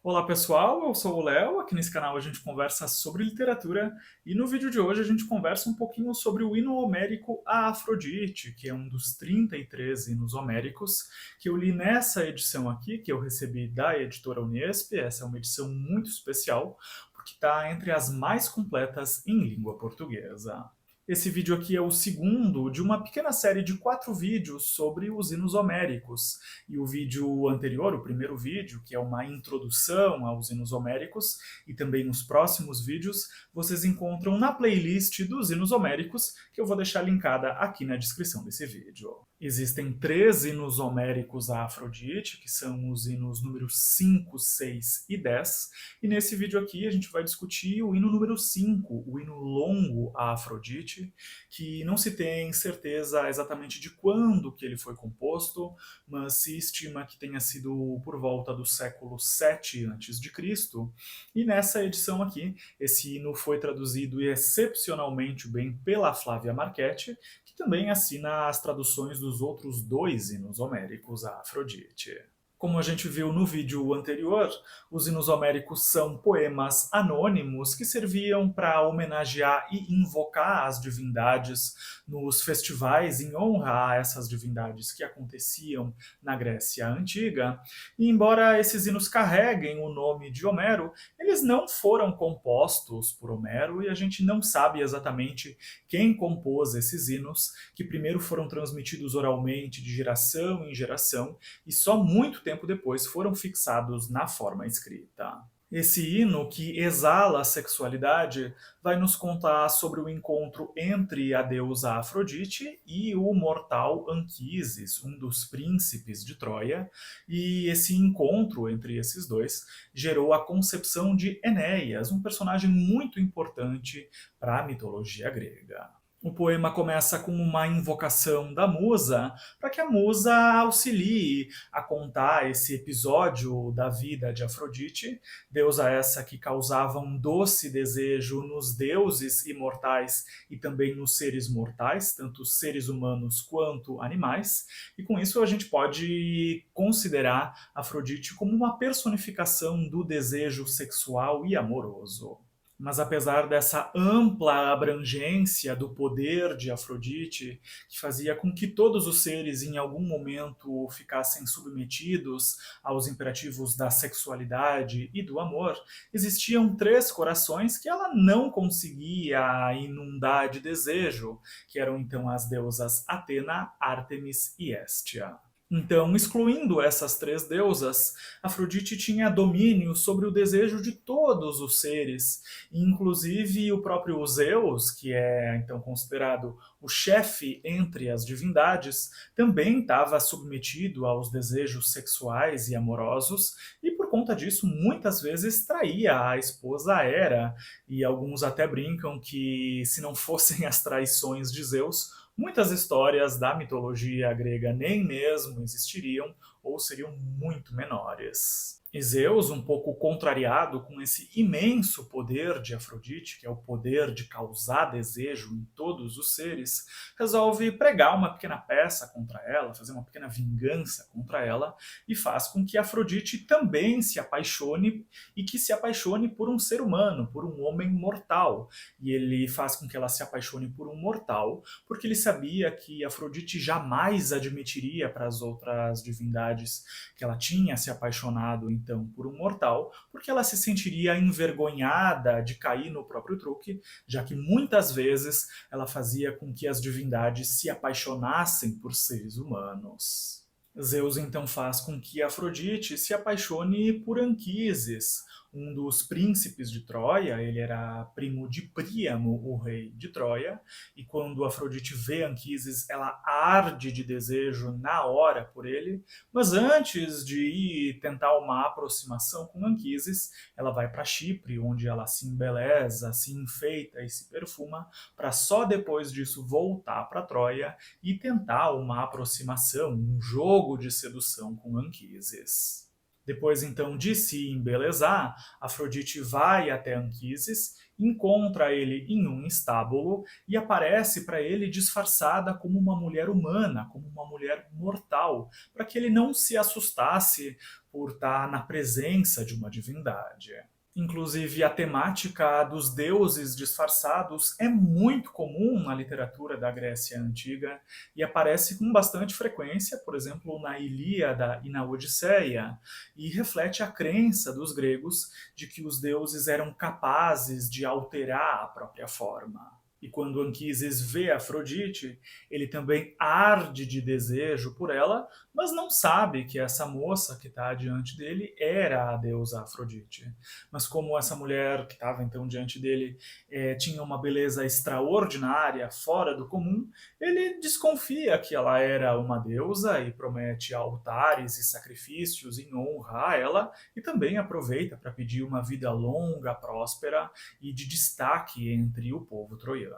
Olá pessoal, eu sou o Léo, aqui nesse canal a gente conversa sobre literatura e no vídeo de hoje a gente conversa um pouquinho sobre o hino homérico a Afrodite, que é um dos 33 hinos homéricos que eu li nessa edição aqui, que eu recebi da editora Unesp. Essa é uma edição muito especial, porque está entre as mais completas em língua portuguesa. Esse vídeo aqui é o segundo de uma pequena série de 4 vídeos sobre os hinos homéricos. E o vídeo anterior, o primeiro vídeo, que é uma introdução aos hinos homéricos, e também nos próximos vídeos, vocês encontram na playlist dos hinos homéricos, que eu vou deixar linkada aqui na descrição desse vídeo. Existem 3 hinos homéricos a Afrodite, que são os hinos números 5, 6 e 10, e nesse vídeo aqui a gente vai discutir o hino número 5, o hino longo a Afrodite, que não se tem certeza exatamente de quando que ele foi composto, mas se estima que tenha sido por volta do século 7 a.C., e nessa edição aqui, esse hino foi traduzido excepcionalmente bem pela Flávia Marchetti, que também assina as traduções dos outros 2 hinos homéricos a Afrodite. Como a gente viu no vídeo anterior, os hinos homéricos são poemas anônimos que serviam para homenagear e invocar as divindades nos festivais em honra a essas divindades que aconteciam na Grécia Antiga. E embora esses hinos carreguem o nome de Homero, eles não foram compostos por Homero e a gente não sabe exatamente quem compôs esses hinos, que primeiro foram transmitidos oralmente de geração em geração e só muito tempo depois foram fixados na forma escrita. Esse hino, que exala a sexualidade, vai nos contar sobre o encontro entre a deusa Afrodite e o mortal Anquises, um dos príncipes de Troia, e esse encontro entre esses dois gerou a concepção de Enéas, um personagem muito importante para a mitologia grega. O poema começa com uma invocação da musa, para que a musa auxilie a contar esse episódio da vida de Afrodite, deusa essa que causava um doce desejo nos deuses imortais e também nos seres mortais, tanto seres humanos quanto animais, e com isso a gente pode considerar Afrodite como uma personificação do desejo sexual e amoroso. Mas apesar dessa ampla abrangência do poder de Afrodite, que fazia com que todos os seres em algum momento ficassem submetidos aos imperativos da sexualidade e do amor, existiam 3 corações que ela não conseguia inundar de desejo, que eram então as deusas Atena, Ártemis e Hestia. Então, excluindo essas 3 deusas, Afrodite tinha domínio sobre o desejo de todos os seres, inclusive o próprio Zeus, que é então considerado o chefe entre as divindades, também estava submetido aos desejos sexuais e amorosos, e por conta disso muitas vezes traía a esposa Hera, e alguns até brincam que se não fossem as traições de Zeus, muitas histórias da mitologia grega nem mesmo existiriam ou seriam muito menores. E Zeus, um pouco contrariado com esse imenso poder de Afrodite, que é o poder de causar desejo em todos os seres, resolve pregar uma pequena peça contra ela, fazer uma pequena vingança contra ela, e faz com que Afrodite também se apaixone, e que se apaixone por um ser humano, por um homem mortal. E ele faz com que ela se apaixone por um mortal, porque ele sabia que Afrodite jamais admitiria para as outras divindades que ela tinha se apaixonado então por um mortal, porque ela se sentiria envergonhada de cair no próprio truque, já que muitas vezes ela fazia com que as divindades se apaixonassem por seres humanos. Zeus então faz com que Afrodite se apaixone por Anquises, um dos príncipes de Troia. Ele era primo de Príamo, o rei de Troia, e quando Afrodite vê Anquises, ela arde de desejo na hora por ele, mas antes de ir tentar uma aproximação com Anquises, ela vai para Chipre, onde ela se embeleza, se enfeita e se perfuma, para só depois disso voltar para Troia e tentar uma aproximação, um jogo de sedução com Anquises. Depois, então, de se embelezar, Afrodite vai até Anquises, encontra ele em um estábulo e aparece para ele disfarçada como uma mulher humana, como uma mulher mortal, para que ele não se assustasse por estar na presença de uma divindade. Inclusive, a temática dos deuses disfarçados é muito comum na literatura da Grécia Antiga e aparece com bastante frequência, por exemplo, na Ilíada e na Odisseia, e reflete a crença dos gregos de que os deuses eram capazes de alterar a própria forma. E quando Anquises vê Afrodite, ele também arde de desejo por ela, mas não sabe que essa moça que está diante dele era a deusa Afrodite. Mas como essa mulher que estava então diante dele tinha uma beleza extraordinária, fora do comum, ele desconfia que ela era uma deusa e promete altares e sacrifícios em honra a ela, e também aproveita para pedir uma vida longa, próspera e de destaque entre o povo troiano.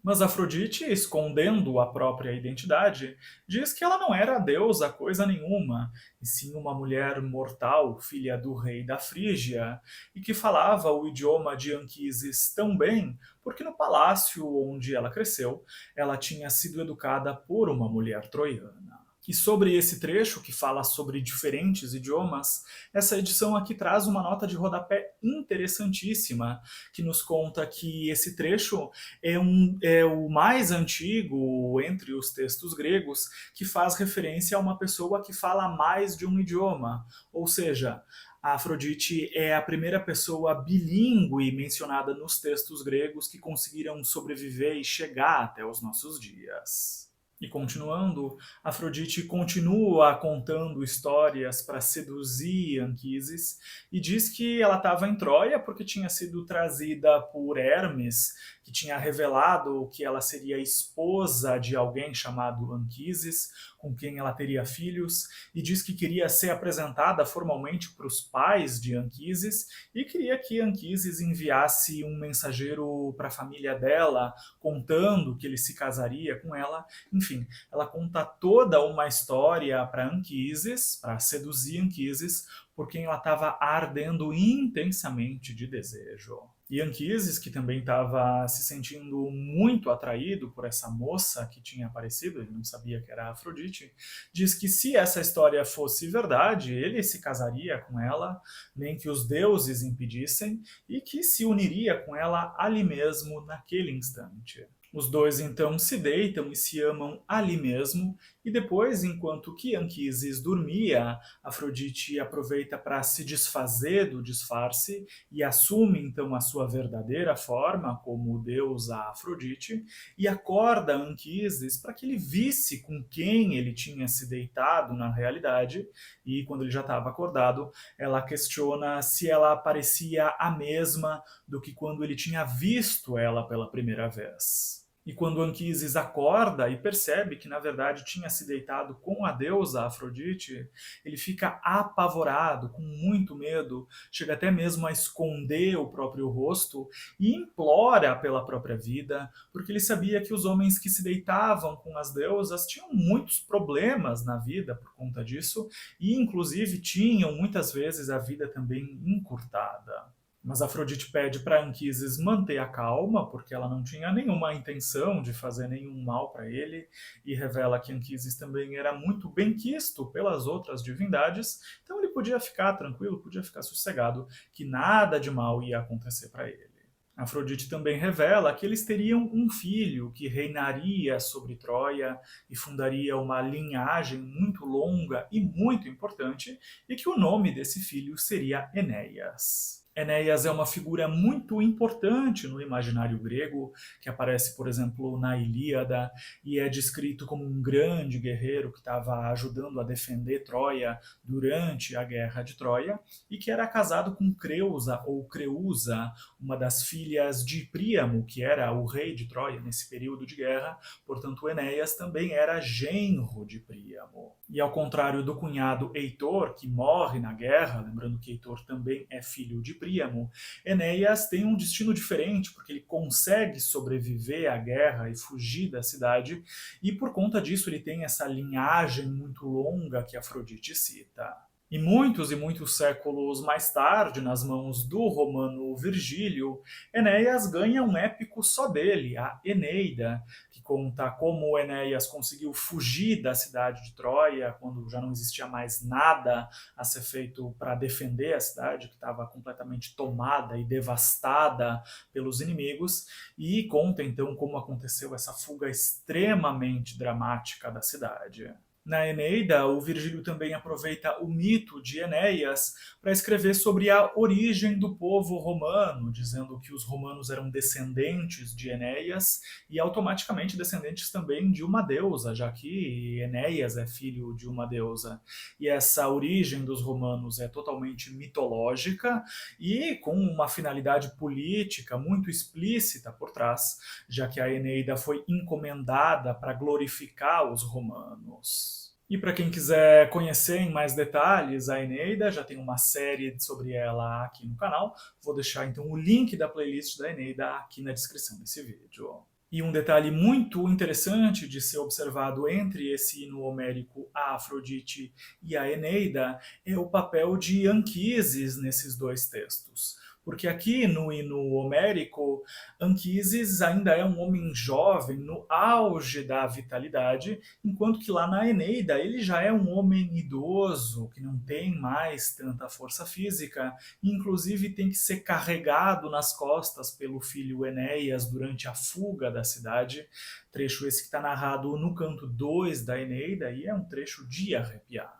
Mas Afrodite, escondendo a própria identidade, diz que ela não era deusa coisa nenhuma, e sim uma mulher mortal, filha do rei da Frígia, e que falava o idioma de Anquises tão bem porque no palácio onde ela cresceu, ela tinha sido educada por uma mulher troiana. E sobre esse trecho, que fala sobre diferentes idiomas, essa edição aqui traz uma nota de rodapé interessantíssima, que nos conta que esse trecho é o mais antigo entre os textos gregos que faz referência a uma pessoa que fala mais de um idioma. Ou seja, a Afrodite é a primeira pessoa bilíngue mencionada nos textos gregos que conseguiram sobreviver e chegar até os nossos dias. E continuando, Afrodite continua contando histórias para seduzir Anquises e diz que ela estava em Troia porque tinha sido trazida por Hermes, que tinha revelado que ela seria esposa de alguém chamado Anquises, com quem ela teria filhos, e diz que queria ser apresentada formalmente para os pais de Anquises e queria que Anquises enviasse um mensageiro para a família dela, contando que ele se casaria com ela. Enfim, ela conta toda uma história para Anquises, para seduzir Anquises, por quem ela estava ardendo intensamente de desejo. E Anquises, que também estava se sentindo muito atraído por essa moça que tinha aparecido, ele não sabia que era Afrodite, diz que se essa história fosse verdade, ele se casaria com ela, nem que os deuses impedissem, e que se uniria com ela ali mesmo, naquele instante. Os dois então se deitam e se amam ali mesmo, e depois, enquanto que Anquises dormia, Afrodite aproveita para se desfazer do disfarce e assume então a sua verdadeira forma como deusa Afrodite e acorda Anquises para que ele visse com quem ele tinha se deitado na realidade, e quando ele já estava acordado, ela questiona se ela parecia a mesma do que quando ele tinha visto ela pela primeira vez. E quando Anquises acorda e percebe que na verdade tinha se deitado com a deusa Afrodite, ele fica apavorado, com muito medo, chega até mesmo a esconder o próprio rosto e implora pela própria vida, porque ele sabia que os homens que se deitavam com as deusas tinham muitos problemas na vida por conta disso e inclusive tinham muitas vezes a vida também encurtada. Mas Afrodite pede para Anquises manter a calma, porque ela não tinha nenhuma intenção de fazer nenhum mal para ele, e revela que Anquises também era muito benquisto pelas outras divindades, então ele podia ficar tranquilo, podia ficar sossegado, que nada de mal ia acontecer para ele. Afrodite também revela que eles teriam um filho que reinaria sobre Troia e fundaria uma linhagem muito longa e muito importante, e que o nome desse filho seria Enéas. Enéas é uma figura muito importante no imaginário grego, que aparece, por exemplo, na Ilíada, e é descrito como um grande guerreiro que estava ajudando a defender Troia durante a Guerra de Troia, e que era casado com Creusa ou Creusa, uma das filhas de Príamo, que era o rei de Troia nesse período de guerra, portanto Enéas também era genro de Príamo. E ao contrário do cunhado Heitor, que morre na guerra, lembrando que Heitor também é filho de Príamo, Enéas tem um destino diferente, porque ele consegue sobreviver à guerra e fugir da cidade, e por conta disso ele tem essa linhagem muito longa que Afrodite cita. E muitos séculos mais tarde, nas mãos do romano Virgílio, Enéas ganha um épico só dele, a Eneida, que conta como Enéas conseguiu fugir da cidade de Troia, quando já não existia mais nada a ser feito para defender a cidade, que estava completamente tomada e devastada pelos inimigos, e conta então como aconteceu essa fuga extremamente dramática da cidade. Na Eneida, o Virgílio também aproveita o mito de Enéas para escrever sobre a origem do povo romano, dizendo que os romanos eram descendentes de Enéas e automaticamente descendentes também de uma deusa, já que Enéas é filho de uma deusa. E essa origem dos romanos é totalmente mitológica e com uma finalidade política muito explícita por trás, já que a Eneida foi encomendada para glorificar os romanos. E para quem quiser conhecer em mais detalhes a Eneida, já tem uma série sobre ela aqui no canal. Vou deixar então o link da playlist da Eneida aqui na descrição desse vídeo. E um detalhe muito interessante de ser observado entre esse hino homérico a Afrodite e a Eneida é o papel de Anquises nesses dois textos. Porque aqui no hino homérico, Anquises ainda é um homem jovem, no auge da vitalidade, enquanto que lá na Eneida ele já é um homem idoso, que não tem mais tanta força física, e inclusive tem que ser carregado nas costas pelo filho Enéas durante a fuga da cidade, trecho esse que está narrado no canto 2 da Eneida, e é um trecho de arrepiar.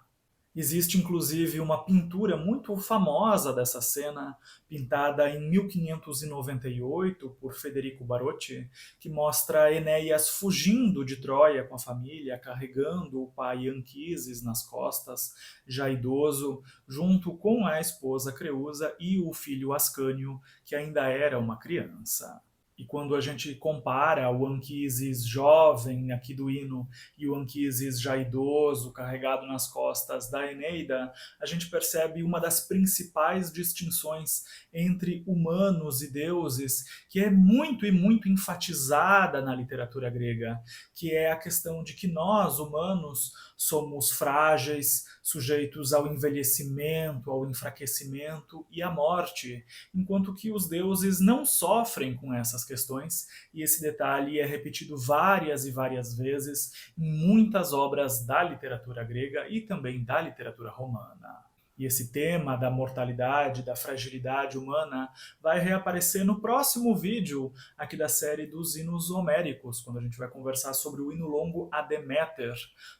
Existe inclusive uma pintura muito famosa dessa cena, pintada em 1598 por Federico Barocci, que mostra Enéas fugindo de Troia com a família, carregando o pai Anquises nas costas, já idoso, junto com a esposa Creusa e o filho Ascânio, que ainda era uma criança. E quando a gente compara o Anquises jovem aqui do hino e o Anquises já idoso, carregado nas costas da Eneida, a gente percebe uma das principais distinções entre humanos e deuses, que é muito e muito enfatizada na literatura grega, que é a questão de que nós, humanos, somos frágeis, sujeitos ao envelhecimento, ao enfraquecimento e à morte, enquanto que os deuses não sofrem com essas questões, e esse detalhe é repetido várias e várias vezes em muitas obras da literatura grega e também da literatura romana. E esse tema da mortalidade, da fragilidade humana, vai reaparecer no próximo vídeo aqui da série dos hinos homéricos, quando a gente vai conversar sobre o hino longo a Deméter,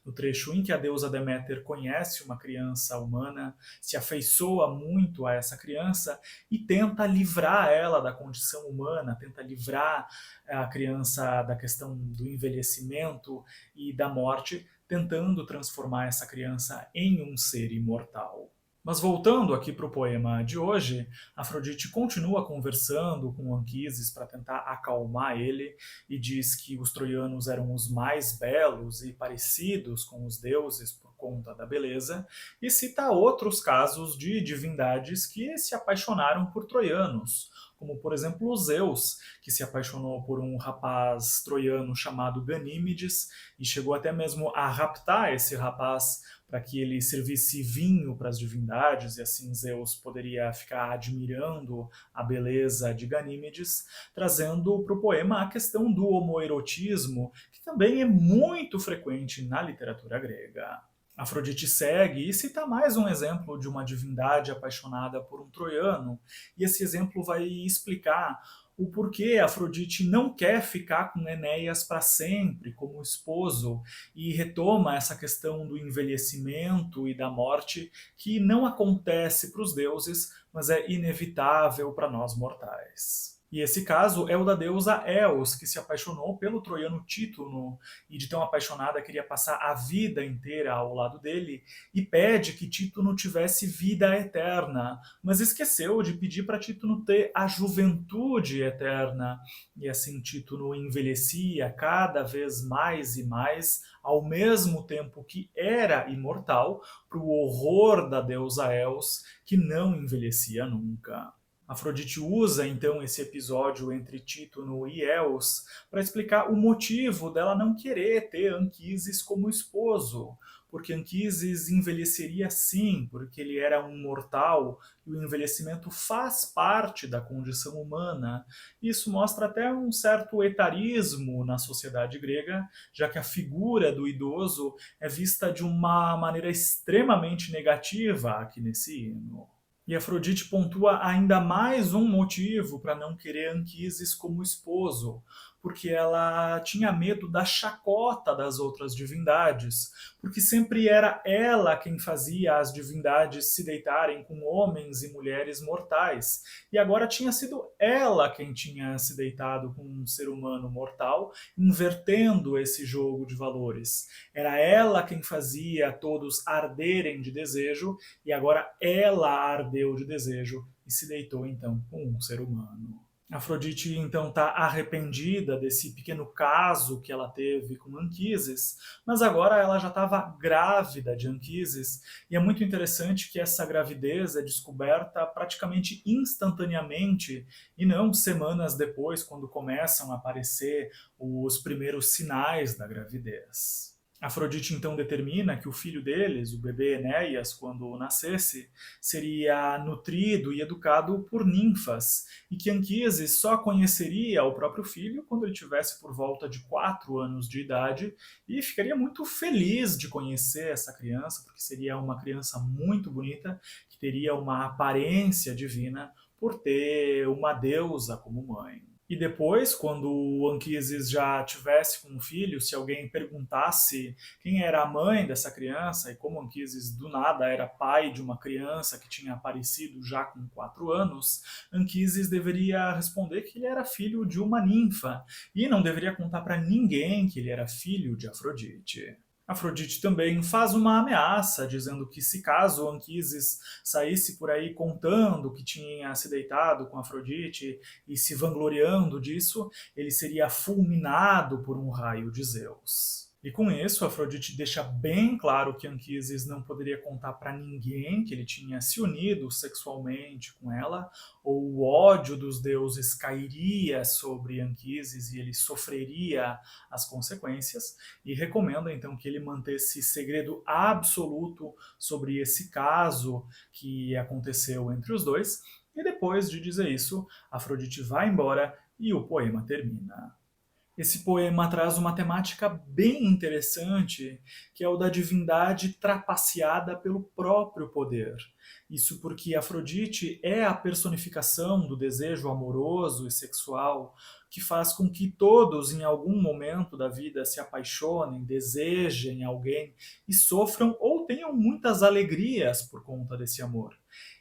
no trecho em que a deusa Deméter conhece uma criança humana, se afeiçoa muito a essa criança e tenta livrar ela da condição humana, tenta livrar a criança da questão do envelhecimento e da morte, tentando transformar essa criança em um ser imortal. Mas voltando aqui para o poema de hoje, Afrodite continua conversando com Anquises para tentar acalmar ele e diz que os troianos eram os mais belos e parecidos com os deuses por conta da beleza, e cita outros casos de divindades que se apaixonaram por troianos, como por exemplo Zeus, que se apaixonou por um rapaz troiano chamado Ganímedes e chegou até mesmo a raptar esse rapaz para que ele servisse vinho para as divindades, e assim Zeus poderia ficar admirando a beleza de Ganímedes, trazendo para o poema a questão do homoerotismo, que também é muito frequente na literatura grega. Afrodite segue e cita mais um exemplo de uma divindade apaixonada por um troiano, e esse exemplo vai explicar o porquê Afrodite não quer ficar com Enéas para sempre como esposo, e retoma essa questão do envelhecimento e da morte que não acontece para os deuses, mas é inevitável para nós mortais. E esse caso é o da deusa Eos, que se apaixonou pelo troiano Títono, e de tão apaixonada queria passar a vida inteira ao lado dele, e pede que Títono tivesse vida eterna, mas esqueceu de pedir para Títono ter a juventude eterna, e assim Títono envelhecia cada vez mais e mais, ao mesmo tempo que era imortal, para o horror da deusa Eos, que não envelhecia nunca. Afrodite usa então esse episódio entre Títono e Eos para explicar o motivo dela não querer ter Anquises como esposo, porque Anquises envelheceria sim, porque ele era um mortal e o envelhecimento faz parte da condição humana. Isso mostra até um certo etarismo na sociedade grega, já que a figura do idoso é vista de uma maneira extremamente negativa aqui nesse hino. E Afrodite pontua ainda mais um motivo para não querer Anquises como esposo, porque ela tinha medo da chacota das outras divindades, porque sempre era ela quem fazia as divindades se deitarem com homens e mulheres mortais, e agora tinha sido ela quem tinha se deitado com um ser humano mortal, invertendo esse jogo de valores. Era ela quem fazia todos arderem de desejo, e agora ela ardeu de desejo e se deitou então com um ser humano. Afrodite então está arrependida desse pequeno caso que ela teve com Anquises, mas agora ela já estava grávida de Anquises, e é muito interessante que essa gravidez é descoberta praticamente instantaneamente e não semanas depois, quando começam a aparecer os primeiros sinais da gravidez. Afrodite então determina que o filho deles, o bebê Enéas, quando nascesse, seria nutrido e educado por ninfas, e que Anquises só conheceria o próprio filho quando ele tivesse por volta de 4 anos de idade, e ficaria muito feliz de conhecer essa criança, porque seria uma criança muito bonita, que teria uma aparência divina por ter uma deusa como mãe. E depois, quando o Anquises já tivesse com um filho, se alguém perguntasse quem era a mãe dessa criança, e como Anquises do nada era pai de uma criança que tinha aparecido já com 4 anos, Anquises deveria responder que ele era filho de uma ninfa, e não deveria contar para ninguém que ele era filho de Afrodite. Afrodite também faz uma ameaça, dizendo que se caso Anquises saísse por aí contando que tinha se deitado com Afrodite e se vangloriando disso, ele seria fulminado por um raio de Zeus. E com isso, Afrodite deixa bem claro que Anquises não poderia contar para ninguém que ele tinha se unido sexualmente com ela, ou o ódio dos deuses cairia sobre Anquises e ele sofreria as consequências, e recomenda então que ele mantesse segredo absoluto sobre esse caso que aconteceu entre os dois, e depois de dizer isso, Afrodite vai embora e o poema termina. Esse poema traz uma temática bem interessante, que é o da divindade trapaceada pelo próprio poder. Isso porque Afrodite é a personificação do desejo amoroso e sexual, que faz com que todos, em algum momento da vida, se apaixonem, desejem alguém e sofram ou tenham muitas alegrias por conta desse amor.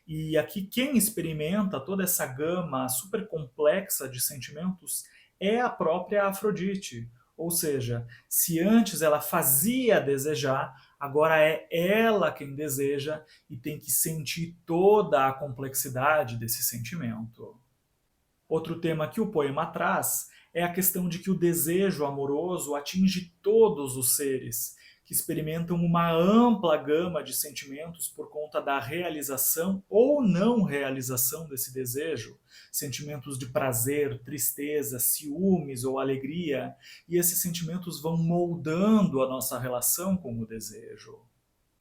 E aqui quem experimenta toda essa gama super complexa de sentimentos é a própria Afrodite. Ou seja, se antes ela fazia desejar, agora é ela quem deseja e tem que sentir toda a complexidade desse sentimento. Outro tema que o poema traz é a questão de que o desejo amoroso atinge todos os seres, que experimentam uma ampla gama de sentimentos por conta da realização ou não realização desse desejo, sentimentos de prazer, tristeza, ciúmes ou alegria, e esses sentimentos vão moldando a nossa relação com o desejo.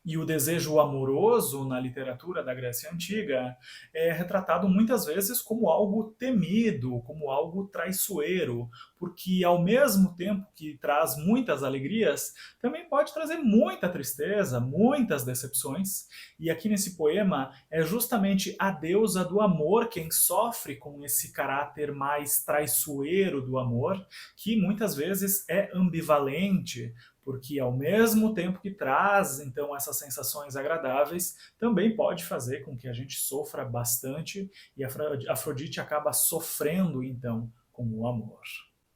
E o desejo amoroso na literatura da Grécia Antiga é retratado muitas vezes como algo temido, como algo traiçoeiro, porque ao mesmo tempo que traz muitas alegrias, também pode trazer muita tristeza, muitas decepções. E aqui nesse poema é justamente a deusa do amor quem sofre com esse caráter mais traiçoeiro do amor, que muitas vezes é ambivalente, porque ao mesmo tempo que traz então essas sensações agradáveis, também pode fazer com que a gente sofra bastante, e Afrodite acaba sofrendo então com o amor.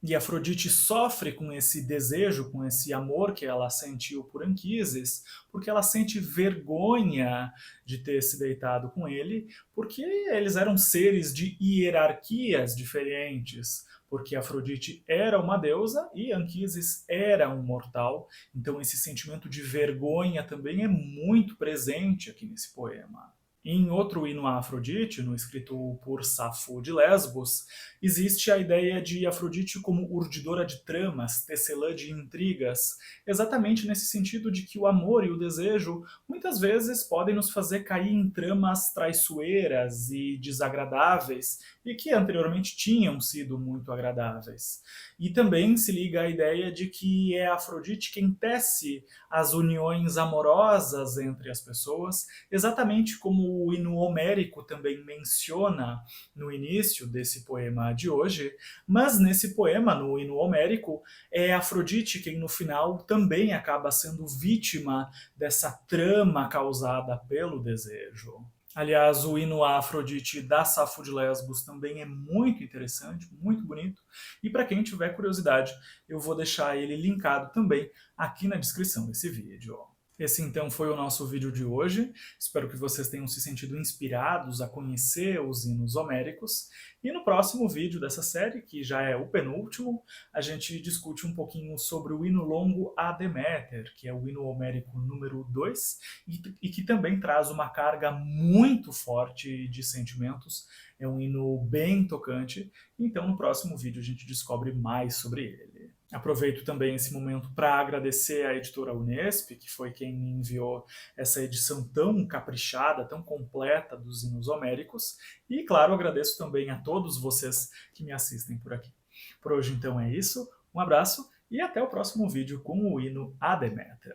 E Afrodite sofre com esse desejo, com esse amor que ela sentiu por Anquises, porque ela sente vergonha de ter se deitado com ele, porque eles eram seres de hierarquias diferentes, porque Afrodite era uma deusa e Anquises era um mortal, então esse sentimento de vergonha também é muito presente aqui nesse poema. Em outro hino a Afrodite, no escrito por Safo de Lesbos, existe a ideia de Afrodite como urdidora de tramas, tecelã de intrigas, exatamente nesse sentido de que o amor e o desejo muitas vezes podem nos fazer cair em tramas traiçoeiras e desagradáveis, e que anteriormente tinham sido muito agradáveis. E também se liga à ideia de que é Afrodite quem tece as uniões amorosas entre as pessoas, exatamente como o hino homérico também menciona no início desse poema de hoje, mas nesse poema, no hino homérico, é Afrodite quem no final também acaba sendo vítima dessa trama causada pelo desejo. Aliás, o hino a Afrodite da Safo de Lesbos também é muito interessante, muito bonito, e para quem tiver curiosidade, eu vou deixar ele linkado também aqui na descrição desse vídeo. Esse então foi o nosso vídeo de hoje. Espero que vocês tenham se sentido inspirados a conhecer os hinos homéricos. E no próximo vídeo dessa série, que já é o penúltimo, a gente discute um pouquinho sobre o hino longo a Deméter, que é o hino homérico número 2, e que também traz uma carga muito forte de sentimentos. É um hino bem tocante. Então no próximo vídeo a gente descobre mais sobre ele. Aproveito também esse momento para agradecer à editora Unesp, que foi quem me enviou essa edição tão caprichada, tão completa dos hinos homéricos. E, claro, agradeço também a todos vocês que me assistem por aqui. Por hoje, então, é isso. Um abraço e até o próximo vídeo com o hino a Deméter.